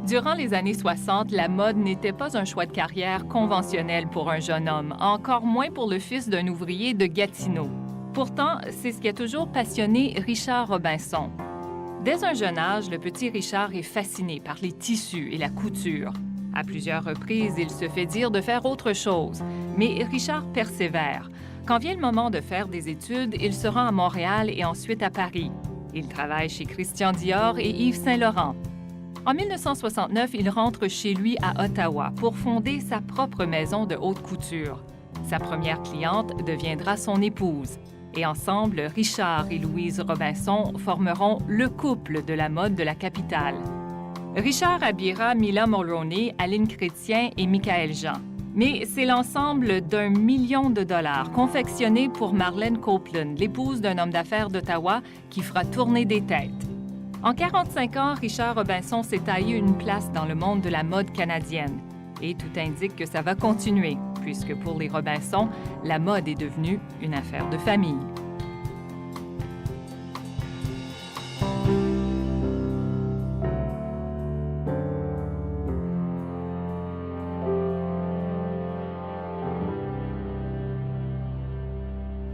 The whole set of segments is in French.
Durant les années 60, la mode n'était pas un choix de carrière conventionnel pour un jeune homme, encore moins pour le fils d'un ouvrier de Gatineau. Pourtant, c'est ce qui a toujours passionné Richard Robinson. Dès un jeune âge, le petit Richard est fasciné par les tissus et la couture. À plusieurs reprises, il se fait dire de faire autre chose, mais Richard persévère. Quand vient le moment de faire des études, il se rend à Montréal et ensuite à Paris. Il travaille chez Christian Dior et Yves Saint-Laurent. En 1969, il rentre chez lui à Ottawa pour fonder sa propre maison de haute couture. Sa première cliente deviendra son épouse. Et ensemble, Richard et Louise Robinson formeront le couple de la mode de la capitale. Richard habillera Mila Mulroney, Aline Chrétien et Michaël Jean. Mais c'est l'ensemble d'1 million de dollars confectionné pour Marlène Copeland, l'épouse d'un homme d'affaires d'Ottawa, qui fera tourner des têtes. En 45 ans, Richard Robinson s'est taillé une place dans le monde de la mode canadienne. Et tout indique que ça va continuer, puisque pour les Robinson, la mode est devenue une affaire de famille.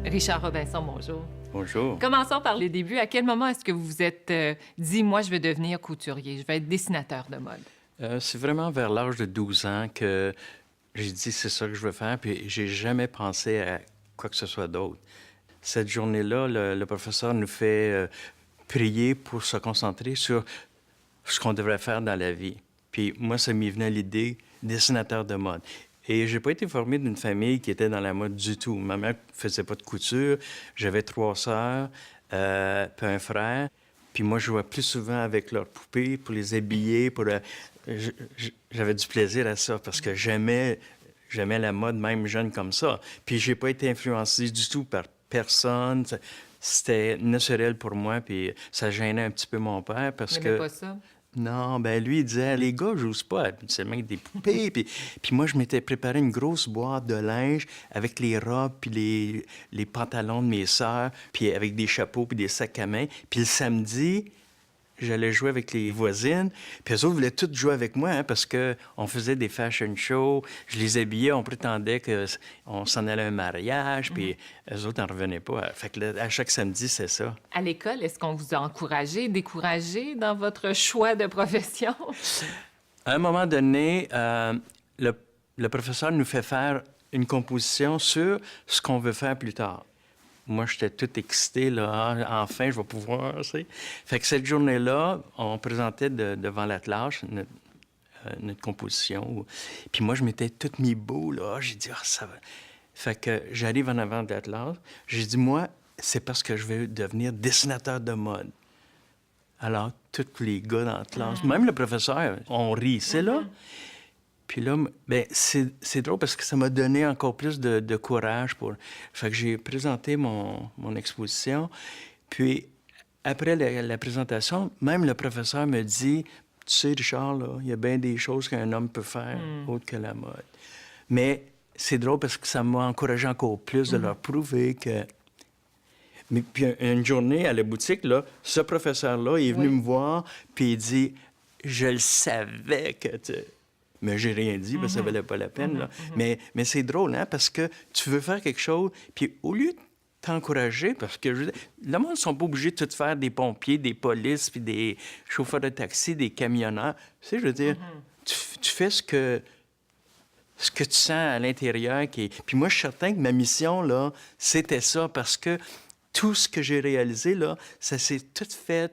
Richard Robinson, bonjour. Bonjour. Commençons par les débuts. À quel moment est-ce que vous vous êtes dit, moi, je vais devenir couturier, je vais être dessinateur de mode? C'est vraiment vers l'âge de 12 ans que j'ai dit c'est ça que je veux faire, puis j'ai jamais pensé à quoi que ce soit d'autre. Cette journée-là, le professeur nous fait prier pour se concentrer sur ce qu'on devrait faire dans la vie. Puis moi, ça m'est venu à l'idée dessinateur de mode. Et j'ai pas été formé d'une famille qui était dans la mode du tout. Ma mère faisait pas de couture. J'avais 3 sœurs, puis un frère. Puis moi, je jouais plus souvent avec leurs poupées pour les habiller. J'avais du plaisir à ça parce que j'aimais la mode, même jeune comme ça. Puis j'ai pas été influencé du tout par personne. C'était naturel pour moi, puis ça gênait un petit peu mon père parce Il que... n'aimait pas ça? Non, ben lui, il disait, les gars, j'ose pas habituellement avec des poupées. Puis moi, je m'étais préparé une grosse boîte de linge avec les robes puis les pantalons de mes sœurs, puis avec des chapeaux puis des sacs à main. Puis le samedi, j'allais jouer avec les voisines. Puis eux autres voulaient toutes jouer avec moi, hein, parce qu'on faisait des fashion shows. Je les habillais, on prétendait qu'on s'en allait à un mariage, puis eux autres n'en revenaient pas. Fait que là, à chaque samedi, c'est ça. À l'école, est-ce qu'on vous a encouragé, découragé dans votre choix de profession? À un moment donné, le professeur nous fait faire une composition sur ce qu'on veut faire plus tard. Moi, j'étais tout excité, là. Ah, enfin, je vais pouvoir, tu sais. Fait que cette journée-là, on présentait devant l'attelage notre composition. Puis moi, je m'étais tout mis beau, là. J'ai dit, ah, ça va. Fait que j'arrive en avant de l'attelage. J'ai dit, moi, c'est parce que je vais devenir dessinateur de mode. Alors, tous les gars dans la classe, même le professeur, on rit, c'est là. Puis là, ben, c'est drôle parce que ça m'a donné encore plus de courage pour... Fait que j'ai présenté mon exposition. Puis, après la présentation, même le professeur me dit, tu sais, Richard, là, il y a bien des choses qu'un homme peut faire autre que la mode. Mais c'est drôle parce que ça m'a encouragé encore plus de leur prouver que... Mais puis une journée à la boutique, là, ce professeur-là, il est venu me voir, puis il dit, je le savais que tu... Mais j'ai rien dit, parce que ça valait pas la peine, là. Mais c'est drôle, hein, parce que tu veux faire quelque chose, puis au lieu de t'encourager, parce que le monde ne sont pas obligés de tout faire des pompiers, des polices, puis des chauffeurs de taxi, des camionneurs. Tu sais, je veux dire, tu fais ce que tu sens à l'intérieur. Puis moi, je suis certain que ma mission, là, c'était ça, parce que tout ce que j'ai réalisé, là, ça s'est tout fait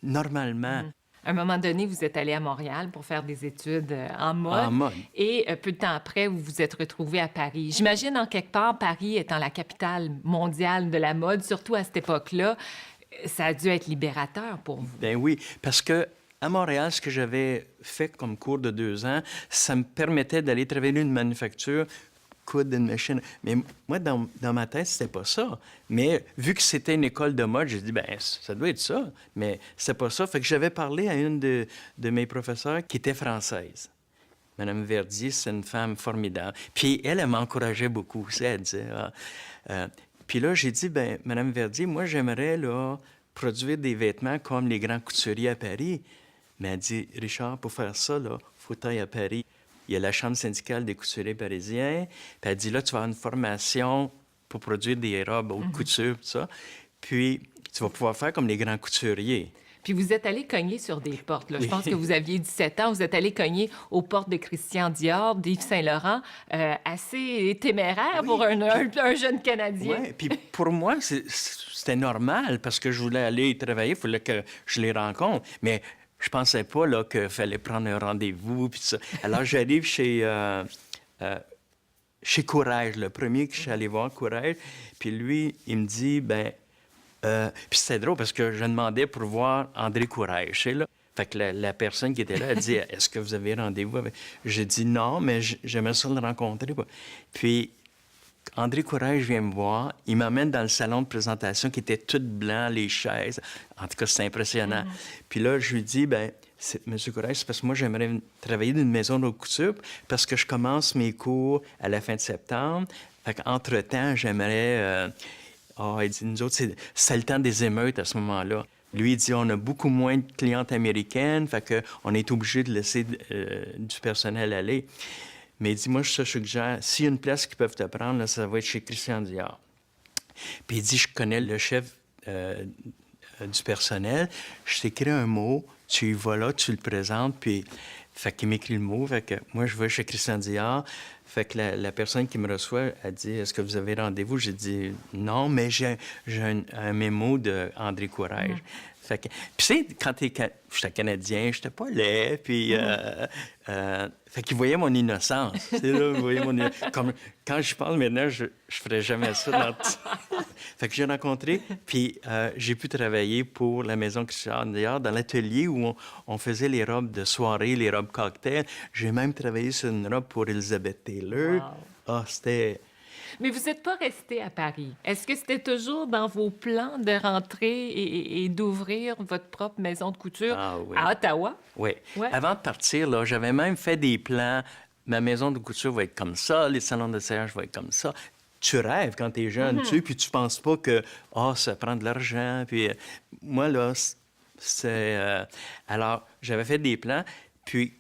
normalement. À un moment donné, vous êtes allé à Montréal pour faire des études en mode. En mode. Et peu de temps après, vous vous êtes retrouvé à Paris. J'imagine, en quelque part, Paris étant la capitale mondiale de la mode, surtout à cette époque-là, ça a dû être libérateur pour vous. Ben oui, parce que à Montréal, ce que j'avais fait comme cours de 2 ans, ça me permettait d'aller travailler dans une manufacture, coudre une machine. Mais moi, dans ma tête, c'était pas ça. Mais vu que c'était une école de mode, j'ai dit, ben ça doit être ça. Mais c'est pas ça. Fait que j'avais parlé à une de mes professeurs qui était française. Madame Verdier, c'est une femme formidable. Puis elle m'encourageait beaucoup aussi. Elle disait, puis là, j'ai dit, ben Madame Verdier, moi, j'aimerais, là, produire des vêtements comme les grands couturiers à Paris. Mais elle dit, Richard, pour faire ça, il faut que tu ailles à Paris. Il y a la Chambre syndicale des couturiers parisiens. Puis elle dit, là, tu vas avoir une formation pour produire des robes haute couture, tout ça. Puis, tu vas pouvoir faire comme les grands couturiers. Puis vous êtes allé cogner sur des portes. Là. Je pense que vous aviez 17 ans. Vous êtes allé cogner aux portes de Christian Dior, d'Yves Saint-Laurent. Assez téméraire pour un jeune Canadien. Oui, puis pour moi, c'était normal parce que je voulais aller travailler. Il fallait que je les rencontre. Mais je pensais pas qu'il fallait prendre un rendez-vous. Puis ça. Alors, j'arrive chez Courrèges, le premier que je suis allé voir, Courrèges. Puis lui, il me dit, puis c'était drôle parce que je demandais pour voir André Courrèges, là. Fait que la personne qui était là, elle dit, est-ce que vous avez rendez-vous avec... J'ai dit non, mais j'aimerais ça le rencontrer. Puis André Courrèges vient me voir, il m'amène dans le salon de présentation qui était tout blanc, les chaises. En tout cas, c'est impressionnant. Puis là, je lui dis, Monsieur Courrèges, c'est parce que moi, j'aimerais travailler dans une maison de haute couture parce que je commence mes cours à la fin de septembre. Fait qu'entre-temps, j'aimerais... il dit, nous autres, c'est le temps des émeutes à ce moment-là. Lui, il dit, on a beaucoup moins de clientes américaines, fait qu'on est obligé de laisser du personnel aller. Mais il dit, moi, je suggère, s'il y a une place qu'ils peuvent te prendre, là, ça va être chez Christian Dior. Puis il dit, je connais le chef du personnel, je t'écris un mot, tu y vas là, tu le présentes, puis... Fait qu'il m'écrit le mot, fait que moi, je vais chez Christian Dior. Fait que la personne qui me reçoit, elle dit, est-ce que vous avez rendez-vous? J'ai dit, non, mais j'ai un mémo d'André Courrèges. Fait que, puis tu sais, quand j'étais Canadien, j'étais pas laid, puis... fait qu'il voyait mon innocence. Tu sais, là, il voyait comme, quand je parle maintenant, je ferais jamais ça. Fait que j'ai rencontré, puis j'ai pu travailler pour la Maison Christian Dior dans l'atelier où on faisait les robes de soirée, les robes cocktail. J'ai même travaillé sur une robe pour Elizabeth Taylor. Wow. C'était... Mais vous n'êtes pas resté à Paris. Est-ce que c'était toujours dans vos plans de rentrer et d'ouvrir votre propre maison de couture à Ottawa? Oui. Ouais. Avant de partir, là, j'avais même fait des plans. Ma maison de couture va être comme ça, les salons de serrage vont être comme ça. Tu rêves quand tu es jeune, tu sais, puis tu penses pas que ça prend de l'argent. Puis moi, là, c'est... alors, j'avais fait des plans. Puis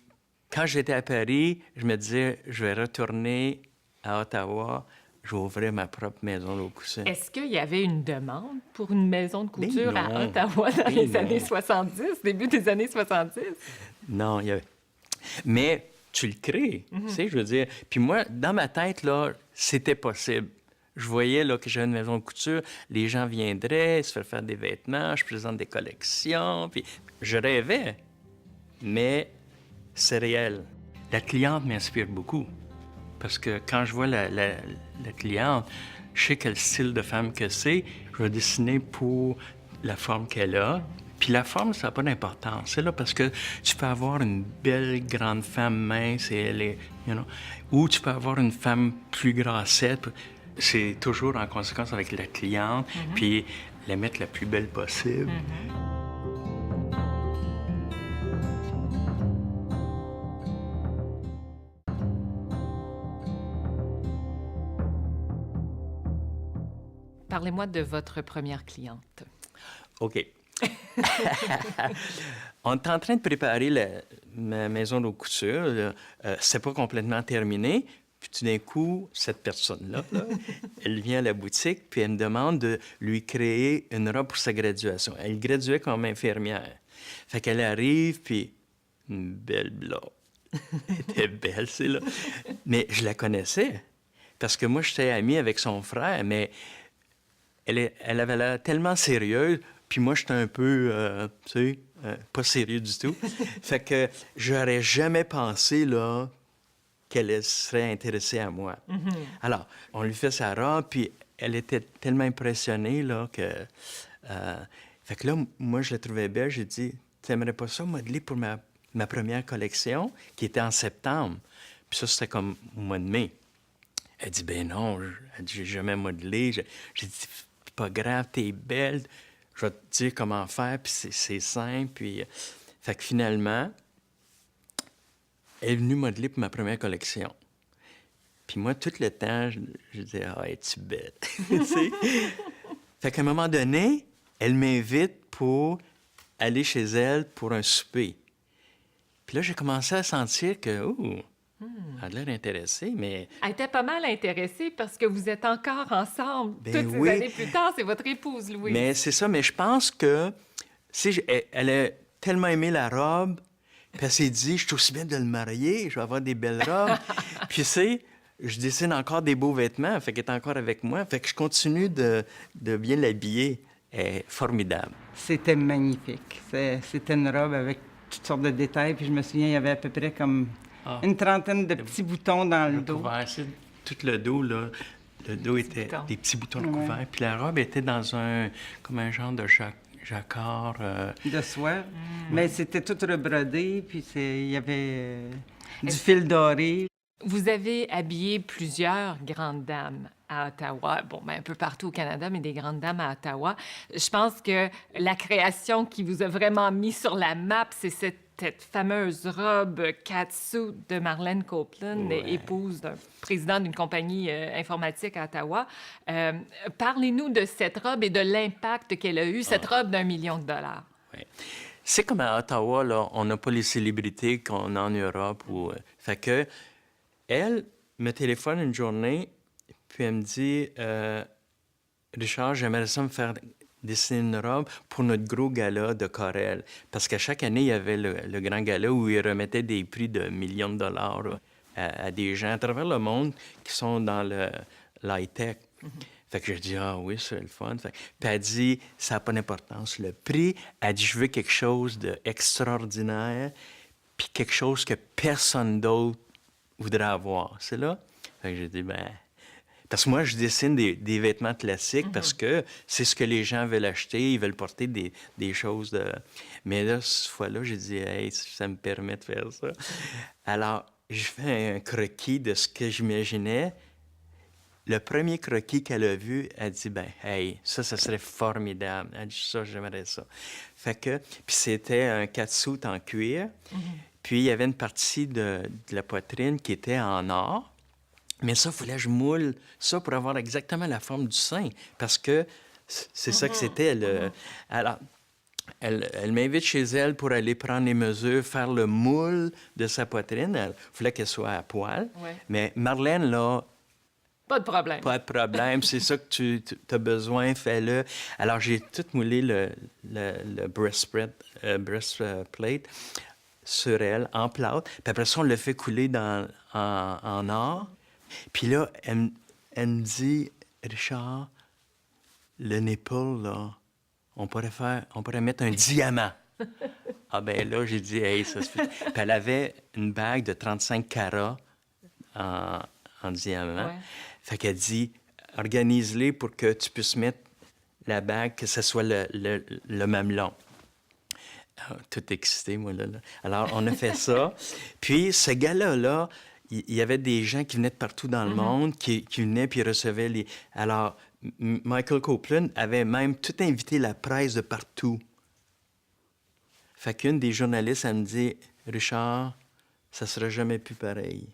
quand j'étais à Paris, je me disais, je vais retourner à Ottawa. Je vais ouvrir ma propre maison de couture. Est-ce qu'il y avait une demande pour une maison de couture à Ottawa dans les années 70, début des années 70? Non, il y avait... Mais tu le crées, tu sais, je veux dire. Puis moi, dans ma tête, là, c'était possible. Je voyais là, que j'avais une maison de couture, les gens viendraient, se faire des vêtements, je présente des collections, puis je rêvais. Mais c'est réel. La cliente m'inspire beaucoup. Parce que quand je vois la cliente, je sais quel style de femme que c'est. Je vais dessiner pour la forme qu'elle a. Puis la forme, ça n'a pas d'importance. C'est là parce que tu peux avoir une belle grande femme mince et elle est, ou tu peux avoir une femme plus grassette. C'est toujours en conséquence avec la cliente, puis la mettre la plus belle possible. Parlez-moi de votre première cliente. OK. On est en train de préparer ma maison de couture. C'est pas complètement terminé. Puis tout d'un coup, cette personne-là, elle vient à la boutique, puis elle me demande de lui créer une robe pour sa graduation. Elle graduait comme infirmière. Fait qu'elle arrive, puis une belle blonde. Elle était belle, c'est là. Mais je la connaissais. Parce que moi, j'étais ami avec son frère, mais elle avait l'air tellement sérieuse, puis moi, j'étais un peu, pas sérieux du tout. Fait que j'aurais jamais pensé, là, qu'elle serait intéressée à moi. Alors, on lui fait sa robe, puis elle était tellement impressionnée, là, que... fait que là, moi, je la trouvais belle. J'ai dit, t'aimerais pas ça modeler pour ma première collection, qui était en septembre? Puis ça, c'était comme au mois de mai. Elle dit, ben non, elle dit, j'ai jamais modelé. J'ai dit, pas grave, t'es belle, je vais te dire comment faire, puis c'est simple. Puis... Fait que finalement, elle est venue modeler pour ma première collection. Puis moi, tout le temps, je disais, es-tu belle? Fait qu'à un moment donné, elle m'invite pour aller chez elle pour un souper. Puis là, j'ai commencé à sentir que, elle a l'air intéressée, mais Elle était pas mal intéressée parce que vous êtes encore ensemble ben toutes ces oui. années plus tard. C'est votre épouse, Louise. Mais c'est ça, mais je pense que si elle a tellement aimé la robe, puis elle s'est dit, je suis aussi bien de le marier, je vais avoir des belles robes. Puis je dessine encore des beaux vêtements, fait qu'elle est encore avec moi, fait que je continue de bien l'habiller. Elle est formidable. C'était magnifique. C'était une robe avec toutes sortes de détails. Puis je me souviens, il y avait à peu près comme une trentaine de petits boutons dans le dos. Tout le dos, là, le dos était boutons. des petits boutons de couvert. Puis la robe était dans comme un genre de jacquard. De soie. Mais c'était tout rebrodé. Puis il y avait du fil doré. Vous avez habillé plusieurs grandes dames à Ottawa, bon, ben, un peu partout au Canada, mais des grandes dames à Ottawa. Je pense que la création qui vous a vraiment mis sur la map, c'est cette fameuse robe catsuit de Marlène Copeland, épouse d'un président d'une compagnie informatique à Ottawa. Parlez-nous de cette robe et de l'impact qu'elle a eu, cette robe d'1 million de dollars. Ouais. C'est comme à Ottawa, là, on n'a pas les célébrités qu'on a en Europe. Fait que elle me téléphone une journée, puis elle me dit Richard, j'aimerais ça me faire dessiner une robe pour notre gros gala de Corel. Parce qu'à chaque année, il y avait le grand gala où ils remettaient des prix de millions de dollars là, à des gens à travers le monde qui sont dans l'high-tech. Fait que je dis, ah oui, c'est le fun. Puis elle dit, ça n'a pas d'importance. Le prix, elle dit, je veux quelque chose d'extraordinaire, puis quelque chose que personne d'autre voudrait avoir. C'est là? Fait que j'ai dit, ben... Parce que moi, je dessine des vêtements classiques parce que c'est ce que les gens veulent acheter. Ils veulent porter des choses de... Mais là, cette fois-là, j'ai dit, hey, ça me permet de faire ça. Alors, je fais un croquis de ce que j'imaginais. Le premier croquis qu'elle a vu, elle dit, ben, hey, ça serait formidable. Elle dit, ça, j'aimerais ça. Fait que... Puis c'était un catsuit en cuir. Puis il y avait une partie de la poitrine qui était en or. Mais ça, il fallait que je moule ça pour avoir exactement la forme du sein, parce que c'est ça que c'était. Alors, elle m'invite chez elle pour aller prendre les mesures, faire le moule de sa poitrine. Il fallait qu'elle soit à poil. Ouais. Mais Marlène, là... Pas de problème. Pas de problème. C'est ça que tu as besoin, fais-le. Alors, j'ai tout moulé le breastplate sur elle, en plâtre. Puis après ça, on le fait couler en or. Puis là, elle me dit, Richard, le nipple, là, on pourrait mettre un diamant. Ah ben là, j'ai dit, hey, ça se fait. Puis elle avait une bague de 35 carats en diamant. Ouais. Fait qu'elle dit, organise-les pour que tu puisses mettre la bague, que ce soit le mamelon. Tout excité, moi, là. Alors, on a fait ça. Puis, ce gars-là, il y avait des gens qui venaient de partout dans le monde, qui venaient puis recevaient les... Alors, Michael Copeland avait même tout invité la presse de partout. Fait qu'une des journalistes, elle me dit, Richard, ça sera jamais plus pareil.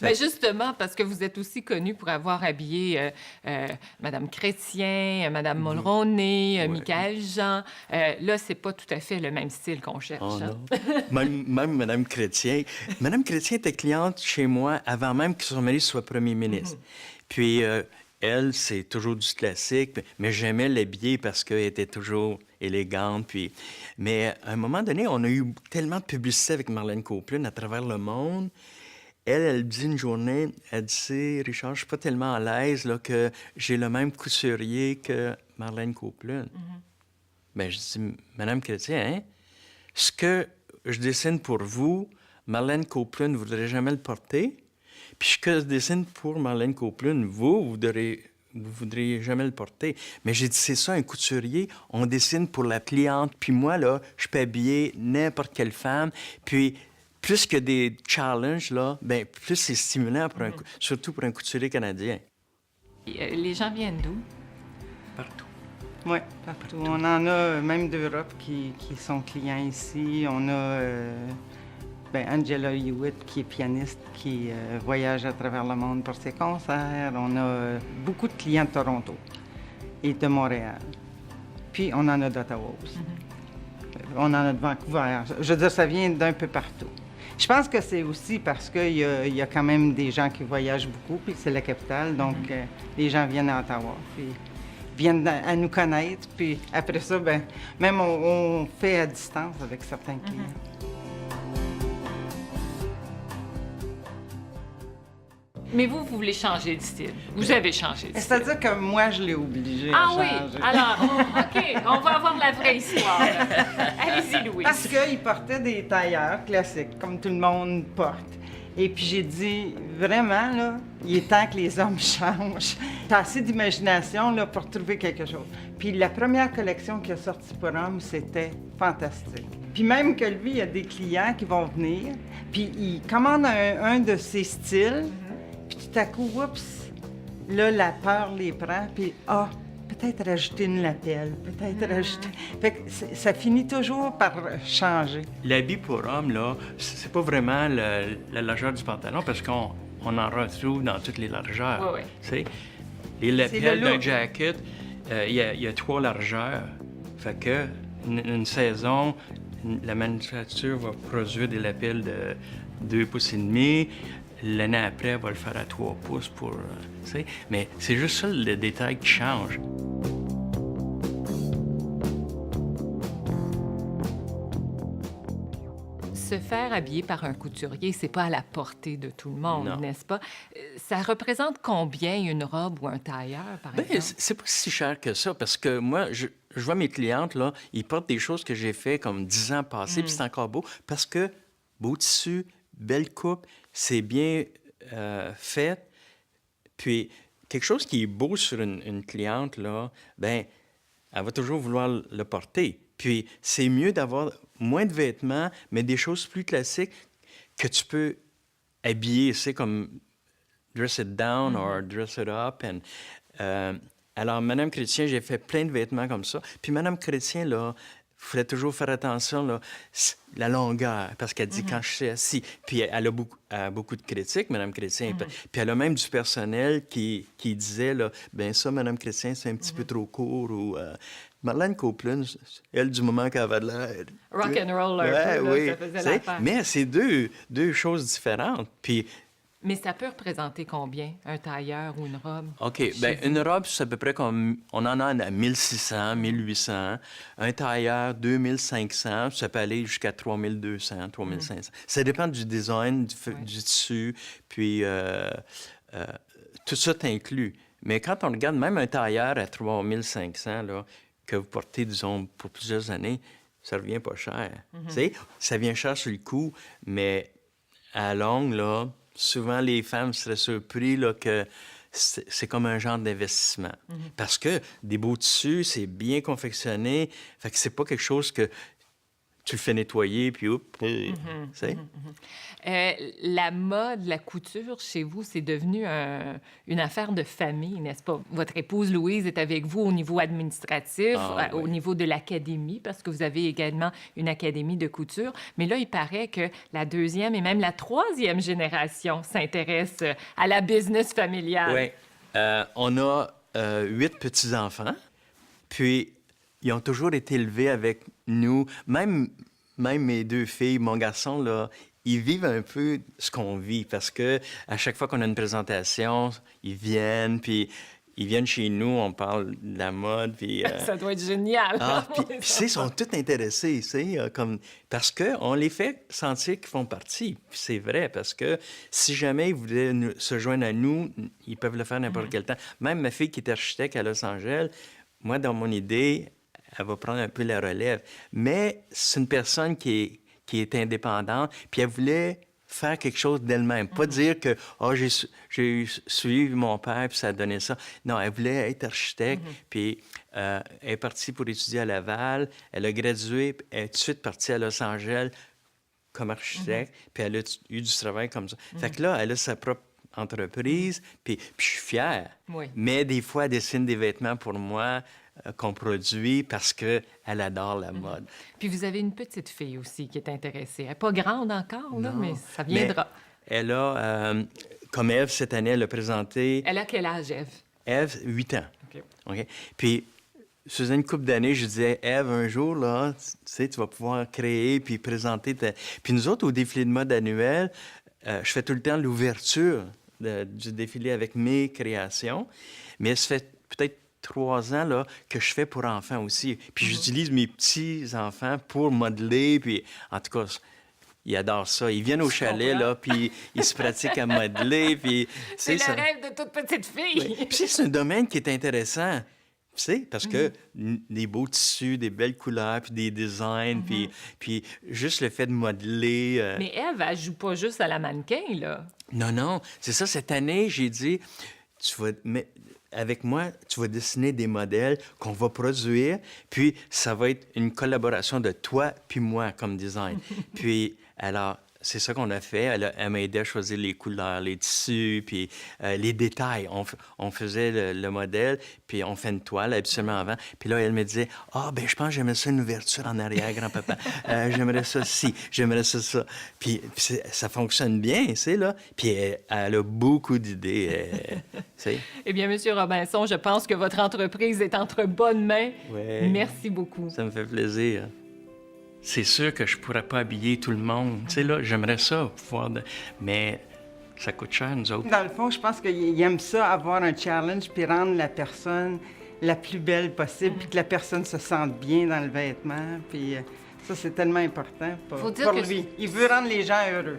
Bien, justement, parce que vous êtes aussi connu pour avoir habillé Mme Chrétien, Mme Mulroney, Michael Jean. Là, c'est pas tout à fait le même style qu'on cherche. Oh, hein? non. Même Mme Chrétien. Mme Chrétien était cliente chez moi avant même que son mari soit premier ministre. Puis, elle, c'est toujours du classique, mais j'aimais l'habiller parce qu'elle était toujours élégante. Puis... Mais à un moment donné, on a eu tellement de publicité avec Marlène Copeland à travers le monde. Elle dit une journée, elle dit, Richard, je suis pas tellement à l'aise là, que j'ai le même couturier que Marlène Copeland. Bien, je dis, Madame Chrétien, hein, ce que je dessine pour vous, Marlène Copeland ne voudrait jamais le porter. Puis ce que je dessine pour Marlène Copeland, vous voudriez jamais le porter. Mais j'ai dit, c'est ça, un couturier, on dessine pour la cliente. Puis moi, là, je peux habiller n'importe quelle femme. Puis plus que des challenges, là, ben plus c'est stimulant, surtout pour un couturier canadien. Les gens viennent d'où? Partout. Oui, partout. On en a même d'Europe qui sont clients ici. On a Angela Hewitt, qui est pianiste, qui voyage à travers le monde pour ses concerts. On a beaucoup de clients de Toronto et de Montréal. Puis on en a d'Ottawa aussi. On en a de Vancouver. Je veux dire, ça vient d'un peu partout. Je pense que c'est aussi parce qu'il y a quand même des gens qui voyagent beaucoup, puis c'est la capitale, donc les gens viennent à Ottawa, puis viennent à nous connaître, puis après ça, ben, même on fait à distance avec certains clients. Mais vous voulez changer de style. Vous avez changé de style. C'est-à-dire que moi, je l'ai obligé à Ah changer. oui? Alors, OK, on va avoir la vraie histoire. Allez-y, Louise. Parce qu'il portait des tailleurs classiques, comme tout le monde porte. Et puis j'ai dit, vraiment, là, il est temps que les hommes changent. T'as assez d'imagination, là, pour trouver quelque chose. Puis la première collection qui a sorti pour hommes, c'était fantastique. Puis même que lui, il y a des clients qui vont venir, puis ils commandent un de ses styles, puis tout à coup, oups, là, la peur les prend, puis peut-être rajouter une lapelle, peut-être rajouter... Fait que ça finit toujours par changer. L'habit pour homme, là, c'est pas vraiment la largeur du pantalon parce qu'on en retrouve dans toutes les largeurs. Oui, oui. Tu sais, les lapels d'un jacket, il y a 3 largeurs. Fait que une saison, la manufacture va produire des lapels de 2 pouces et demi. L'année après, elle va le faire à 3 pouces pour... tu sais, mais c'est juste ça le détail qui change. Se faire habiller par un couturier, c'est pas à la portée de tout le monde, Non. n'est-ce pas? Ça représente combien une robe ou un tailleur, par Ben, exemple? c'est pas si cher que ça, parce que moi, je vois mes clientes, là, ils portent des choses que j'ai fait comme 10 ans passés, puis c'est encore beau, parce que beau tissu, belle coupe, c'est bien fait. Puis, quelque chose qui est beau sur une cliente, là, ben, elle va toujours vouloir le porter. Puis, c'est mieux d'avoir moins de vêtements, mais des choses plus classiques que tu peux habiller, c'est comme dress it down or dress it up. Alors, Madame Chrétien, j'ai fait plein de vêtements comme ça. Puis, Madame Chrétien, là, il fallait toujours faire attention, là, la longueur, parce qu'elle dit quand je suis assis. Puis, elle a beaucoup de critiques, Madame Chrétien. Puis, elle a même du personnel qui disait, là, ben ça, Madame Chrétien, c'est un petit peu trop court. Ou Marlène Copeland, elle, du moment qu'elle avait de l'air... Rock and roll, un peu, là, oui. ça faisait l'affaire. Mais c'est deux choses différentes. Puis, Mais ça peut représenter combien, un tailleur ou une robe? OK. Bien, une robe, c'est à peu près comme... On en a à 1600, 1800. Un tailleur, 2500. Ça peut aller jusqu'à 3200, 3500. Ça dépend du design, du tissu, puis tout ça inclus. Mais quand on regarde même un tailleur à 3500, là, que vous portez, disons, pour plusieurs années, ça revient pas cher. Tu sais, ça vient cher sur le coup, mais à longue, là... Souvent, les femmes seraient surpris là, que c'est comme un genre d'investissement. Parce que des beaux tissus, c'est bien confectionné. Fait que c'est pas quelque chose que tu le fais nettoyer, puis oups, tu sais. La mode, la couture, chez vous, c'est devenu une affaire de famille, n'est-ce pas? Votre épouse Louise est avec vous au niveau administratif, au niveau de l'académie, parce que vous avez également une académie de couture. Mais là, il paraît que la 2e et même la 3e génération s'intéresse à la business familiale. Oui. On a 8 petits-enfants, puis ils ont toujours été élevés avec nous. Même mes 2 filles, mon garçon, là, ils vivent un peu ce qu'on vit parce que à chaque fois qu'on a une présentation, ils viennent, puis ils viennent chez nous, on parle de la mode, puis... Ça doit être génial. Puis ils sont tous intéressés, tu sais, comme... Parce qu'on les fait sentir qu'ils font partie. Puis c'est vrai, parce que si jamais ils voulaient se joindre à nous, ils peuvent le faire n'importe quel temps. Même ma fille qui est architecte à Los Angeles, moi, dans mon idée, elle va prendre un peu la relève. Mais c'est une personne qui est indépendante, puis elle voulait faire quelque chose d'elle-même. Pas dire que j'ai suivi mon père, puis ça a donné ça. Non, elle voulait être architecte, puis elle est partie pour étudier à Laval. Elle a gradué, puis elle est tout de suite partie à Los Angeles comme architecte, puis elle a eu du travail comme ça. Fait que là, elle a sa propre entreprise, puis je suis fier. Oui. Mais des fois, elle dessine des vêtements pour moi qu'on produit parce qu'elle adore la mode. Puis vous avez une petite fille aussi qui est intéressée. Elle n'est pas grande encore, là, Non, mais ça viendra. Mais elle a, comme Ève, cette année, elle a présenté... Elle a quel âge, Ève? Ève, 8 ans. OK. OK? Puis, Ça faisait une couple d'années, je disais, Ève, un jour, là, tu sais, tu vas pouvoir créer puis présenter ta... Puis nous autres, au défilé de mode annuel, je fais tout le temps l'ouverture du défilé avec mes créations. Mais ça fait peut-être 3 ans là, que je fais pour enfants aussi. Puis j'utilise mes petits-enfants pour modeler. Puis en tout cas, ils adorent ça. Ils viennent au chalet, là, puis ils se pratiquent à modeler. Puis, C'est le ça... rêve de toute petite fille. Oui. Puis c'est un domaine qui est intéressant. Tu sais, parce que des beaux tissus, des belles couleurs, puis des designs, puis juste le fait de modeler... Mais Ève, elle joue pas juste à la mannequin, là. Non, non, c'est ça. Cette année, j'ai dit, avec moi, tu vas dessiner des modèles qu'on va produire, puis ça va être une collaboration de toi puis moi comme design. Puis, alors, c'est ça qu'on a fait. Elle m'a aidé à choisir les couleurs, les tissus, puis les détails. On faisait le modèle, puis on fait une toile habituellement avant. Puis là, elle me disait, « Ah, ben je pense que j'aimerais ça une ouverture en arrière, grand-papa. J'aimerais ça ci, j'aimerais ça. » Puis ça fonctionne bien, tu sais, là. Puis elle a beaucoup d'idées, tu sais. Eh bien, Monsieur Robinson, je pense que votre entreprise est entre bonnes mains. Ouais. Merci beaucoup. Ça me fait plaisir. C'est sûr que je pourrais pas habiller tout le monde. Tu sais, là, j'aimerais ça, pouvoir... Mais ça coûte cher, nous autres. Dans le fond, je pense qu'il aime ça, avoir un challenge, puis rendre la personne la plus belle possible, puis que la personne se sente bien dans le vêtement. Puis ça, c'est tellement important pour lui. Il veut rendre les gens heureux.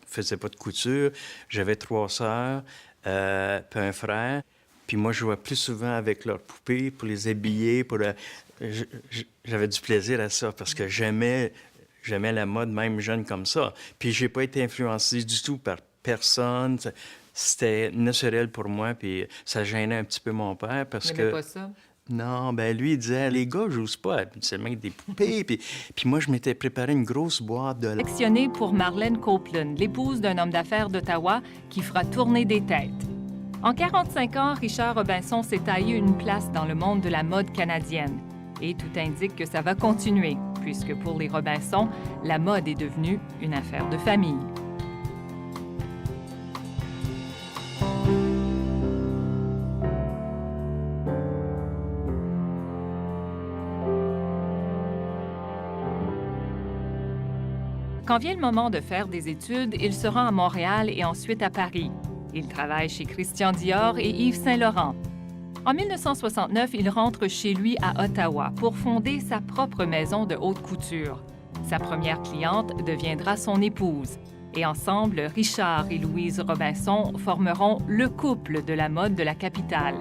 Je faisais pas de couture. J'avais 3 sœurs, puis un frère. Puis moi, je jouais plus souvent avec leurs poupées pour les habiller. J'avais du plaisir à ça parce que j'aimais la mode, même jeune comme ça. Puis j'ai pas été influencé du tout par personne. C'était naturel pour moi, puis ça gênait un petit peu mon père parce que... pas ça? Non, ben lui, il disait, les gars jouent pas habituellement avec des poupées. Puis moi, je m'étais préparé une grosse boîte de... Sélectionnée pour Marlène Copeland, l'épouse d'un homme d'affaires d'Ottawa qui fera tourner des têtes. En 45 ans, Richard Robinson s'est taillé une place dans le monde de la mode canadienne. Et tout indique que ça va continuer, puisque pour les Robinson, la mode est devenue une affaire de famille. Quand vient le moment de faire des études, il se rend à Montréal et ensuite à Paris. Il travaille chez Christian Dior et Yves Saint-Laurent. En 1969, il rentre chez lui à Ottawa pour fonder sa propre maison de haute couture. Sa première cliente deviendra son épouse. Et ensemble, Richard et Louise Robinson formeront le couple de la mode de la capitale.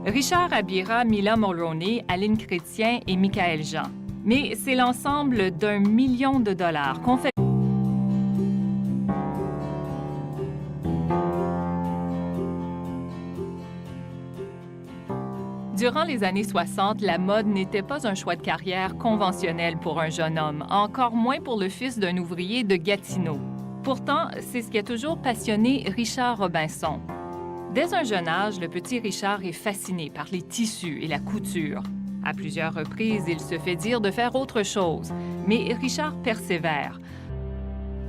Richard habillera Mila Mulroney, Aline Chrétien et Michaël Jean. Mais c'est l'ensemble d'1 million de dollars qu'on fait. Durant les années 60, la mode n'était pas un choix de carrière conventionnel pour un jeune homme, encore moins pour le fils d'un ouvrier de Gatineau. Pourtant, c'est ce qui a toujours passionné Richard Robinson. Dès un jeune âge, le petit Richard est fasciné par les tissus et la couture. À plusieurs reprises, il se fait dire de faire autre chose, mais Richard persévère.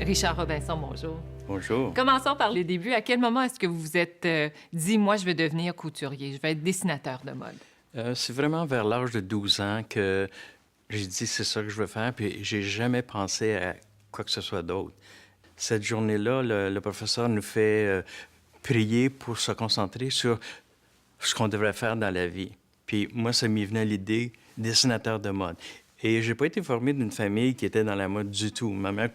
Richard Robinson, bonjour. Bonjour. Commençons par les débuts. À quel moment est-ce que vous vous êtes dit, moi, je vais devenir couturier, je vais être dessinateur de mode? C'est vraiment vers l'âge de 12 ans que j'ai dit, c'est ça que je veux faire, puis j'ai jamais pensé à quoi que ce soit d'autre. Cette journée-là, le professeur nous fait prier pour se concentrer sur ce qu'on devrait faire dans la vie. Puis moi, ça m'y venait l'idée, dessinateur de mode. Et j'ai pas été formé d'une famille qui était dans la mode du tout. Ma mère